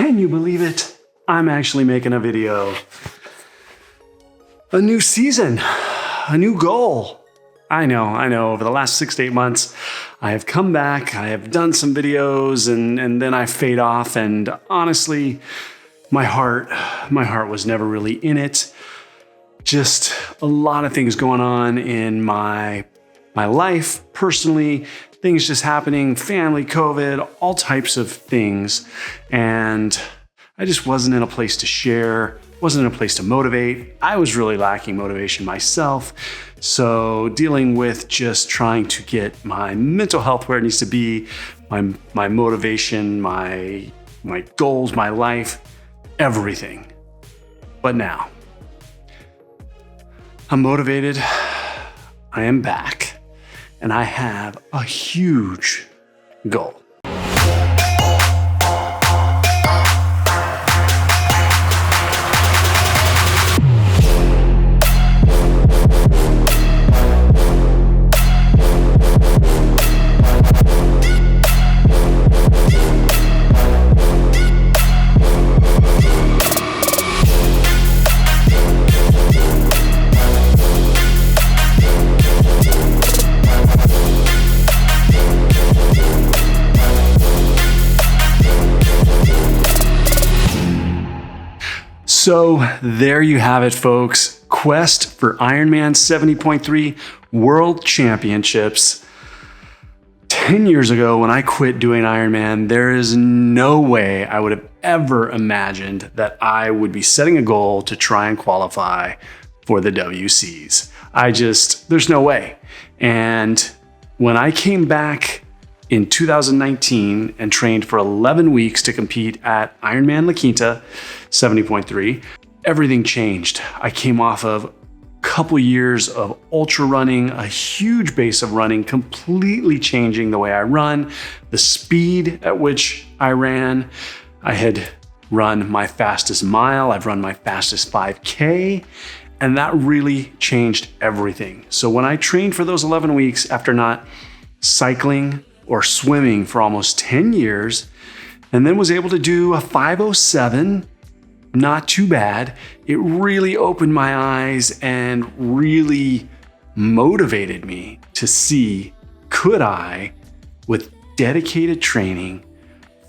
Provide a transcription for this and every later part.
Can you believe it? I'm actually making a video. A new season, a new goal. I know. Over the last 6 to 8 months, I have come back, I have done some videos, and then I fade off. And honestly, my heart was never really in it. Just a lot of things going on in my life, personally, things just happening, family, COVID, all types of things. And I just wasn't in a place to share, wasn't in a place to motivate. I was really lacking motivation myself. So dealing with just trying to get my mental health where it needs to be, my motivation, my goals, my life, everything. But now, I'm motivated, I am back, and I have a huge goal. So there you have it, folks. Quest for Ironman 70.3 World Championships. 10 years ago, when I quit doing Ironman, there is no way I would have ever imagined that I would be setting a goal to try and qualify for the WCs. There's no way. And when I came back in 2019 and trained for 11 weeks to compete at Ironman La Quinta 70.3, everything changed. I came off of a couple years of ultra running, a huge base of running, completely changing the way I run, the speed at which I ran. I had run my fastest mile, I've run my fastest 5K, and that really changed everything. So when I trained for those 11 weeks after not cycling or swimming for almost 10 years, and then was able to do a 5:07, not too bad, it really opened my eyes and really motivated me to see, could I, with dedicated training,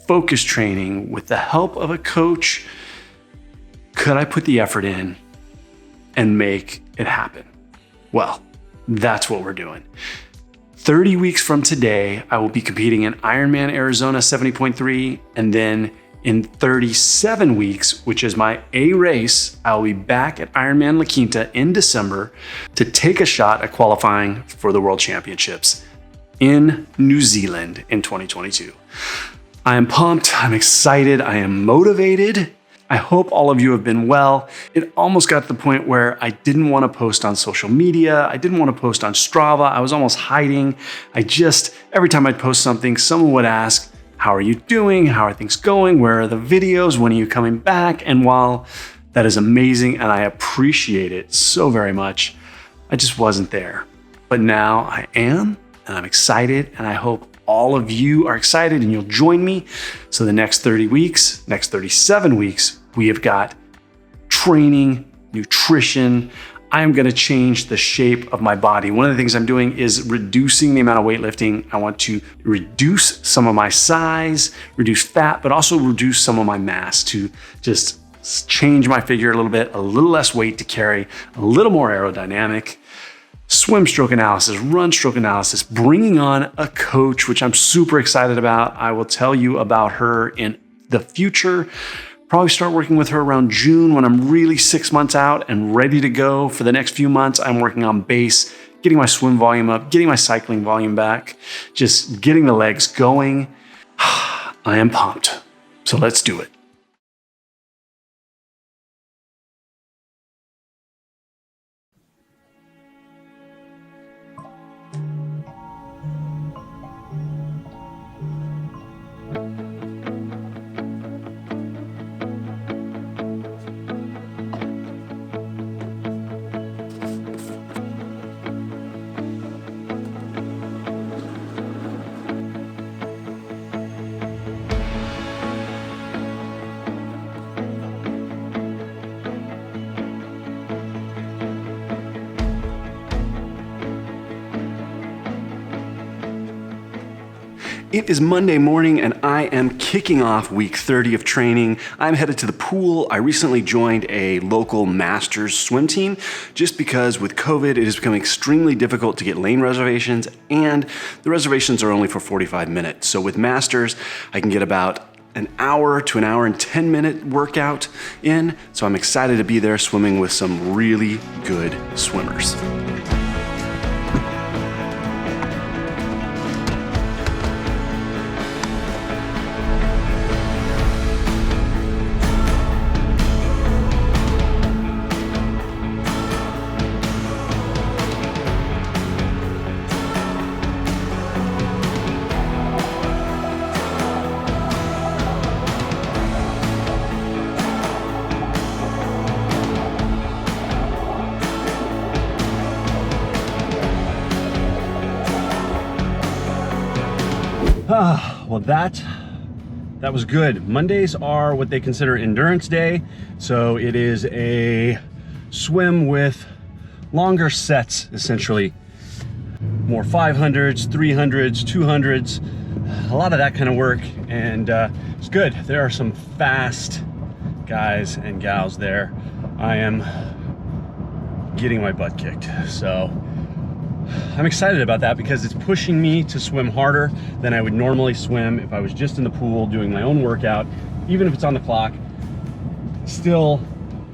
focused training, with the help of a coach, could I put the effort in and make it happen? Well, that's what we're doing. 30 weeks from today, I will be competing in Ironman Arizona 70.3, and then in 37 weeks, which is my A race, I will be back at Ironman La Quinta in December to take a shot at qualifying for the World Championships in New Zealand in 2022. I am pumped, I'm excited, I am motivated. I hope all of you have been well. It almost got to the point where I didn't want to post on social media. I didn't want to post on Strava. I was almost hiding. Every time I'd post something, someone would ask, how are you doing? How are things going? Where are the videos? When are you coming back? And while that is amazing and I appreciate it so very much, I just wasn't there. But now I am, and I'm excited, and I hope all of you are excited and you'll join me. So the next 37 weeks, we have got training, nutrition. I am going to change the shape of my body. One of the things I'm doing is reducing the amount of weightlifting. I want to reduce some of my size, reduce fat, but also reduce some of my mass to just change my figure a little bit, a little less weight to carry, a little more aerodynamic. Swim stroke analysis, run stroke analysis, bringing on a coach, which I'm super excited about. I will tell you about her in the future. Probably start working with her around June when I'm really 6 months out and ready to go. For the next few months, I'm working on base, getting my swim volume up, getting my cycling volume back, just getting the legs going. I am pumped. So let's do it. It is Monday morning and I am kicking off week 30 of training. I'm headed to the pool. I recently joined a local masters swim team just because with COVID, it has become extremely difficult to get lane reservations and the reservations are only for 45 minutes. So with masters, I can get about an hour to an hour and 10-minute workout in. So I'm excited to be there swimming with some really good swimmers. Well, that was good. Mondays are what they consider endurance day. So it is a swim with longer sets, essentially. More 500s, 300s, 200s, a lot of that kind of work. And it's good. There are some fast guys and gals there. I am getting my butt kicked. So I'm excited about that because it's pushing me to swim harder than I would normally swim if I was just in the pool doing my own workout, even if it's on the clock. Still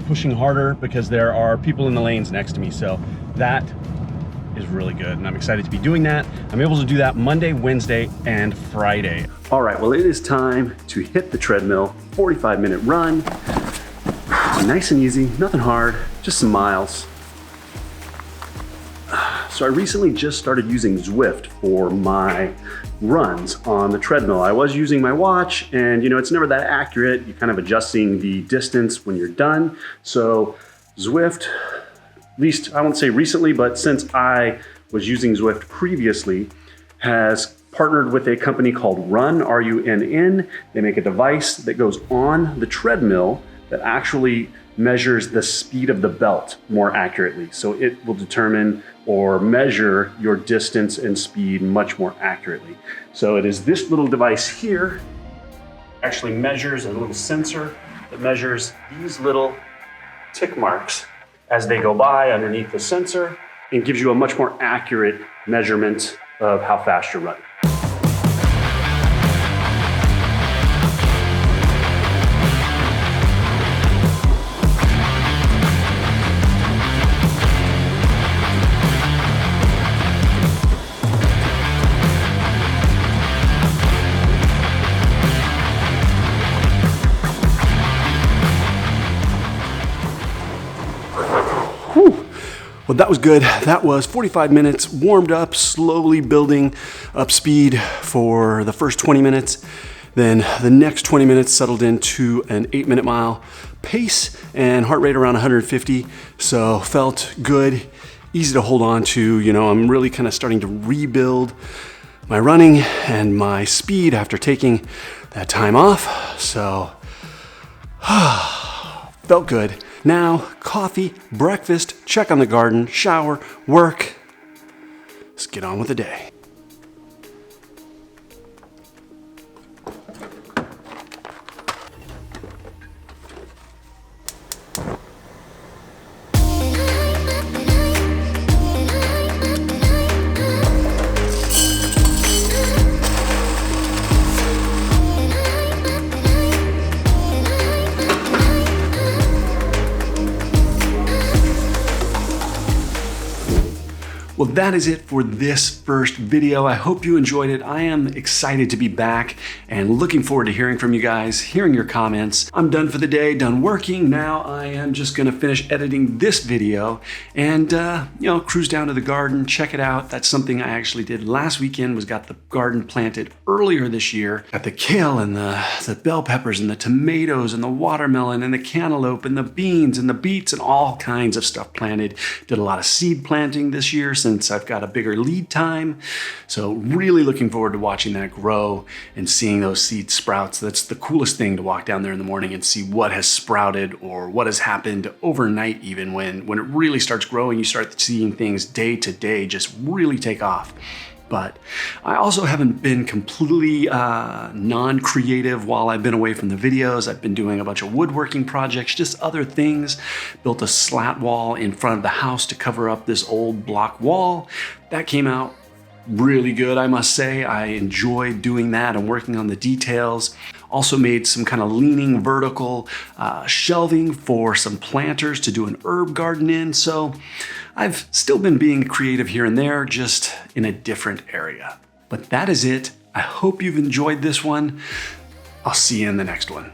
pushing harder because there are people in the lanes next to me. So that is really good and I'm excited to be doing that. I'm able to do that Monday, Wednesday, and Friday. All right, well, it is time to hit the treadmill. 45-minute run. Nice and easy, nothing hard, just some miles. So I recently just started using Zwift for my runs on the treadmill. I was using my watch and it's never that accurate. You're kind of adjusting the distance when you're done. So Zwift, at least I won't say recently, but since I was using Zwift previously, has partnered with a company called Run, R-U-N-N. They make a device that goes on the treadmill that actually measures the speed of the belt more accurately. So it will determine or measure your distance and speed much more accurately. So it is this little device here, actually measures a little sensor that measures these little tick marks as they go by underneath the sensor and gives you a much more accurate measurement of how fast you're running. Well, that was good. That was 45 minutes warmed up, slowly building up speed for the first 20 minutes. Then the next 20 minutes settled into an 8-minute mile pace and heart rate around 150. So felt good, easy to hold on to. I'm really kind of starting to rebuild my running and my speed after taking that time off. So felt good. Now, coffee, breakfast, check on the garden, shower, work. Let's get on with the day. Well, that is it for this first video. I hope you enjoyed it. I am excited to be back and looking forward to hearing from you guys, hearing your comments. I'm done for the day, done working. Now I am just gonna finish editing this video and cruise down to the garden, check it out. That's something I actually did last weekend, was got the garden planted earlier this year. Got the kale and the bell peppers and the tomatoes and the watermelon and the cantaloupe and the beans and the beets and all kinds of stuff planted. Did a lot of seed planting this year since I've got a bigger lead time. So really looking forward to watching that grow and seeing those seed sprouts. That's the coolest thing, to walk down there in the morning and see what has sprouted or what has happened overnight. Even when it really starts growing, you start seeing things day to day just really take off. But I also haven't been completely non-creative while I've been away from the videos. I've been doing a bunch of woodworking projects, just other things. Built a slat wall in front of the house to cover up this old block wall. That came out really good, I must say. I enjoyed doing that and working on the details. Also made some kind of leaning vertical shelving for some planters to do an herb garden in. So I've still been being creative here and there, just in a different area. But that is it. I hope you've enjoyed this one. I'll see you in the next one.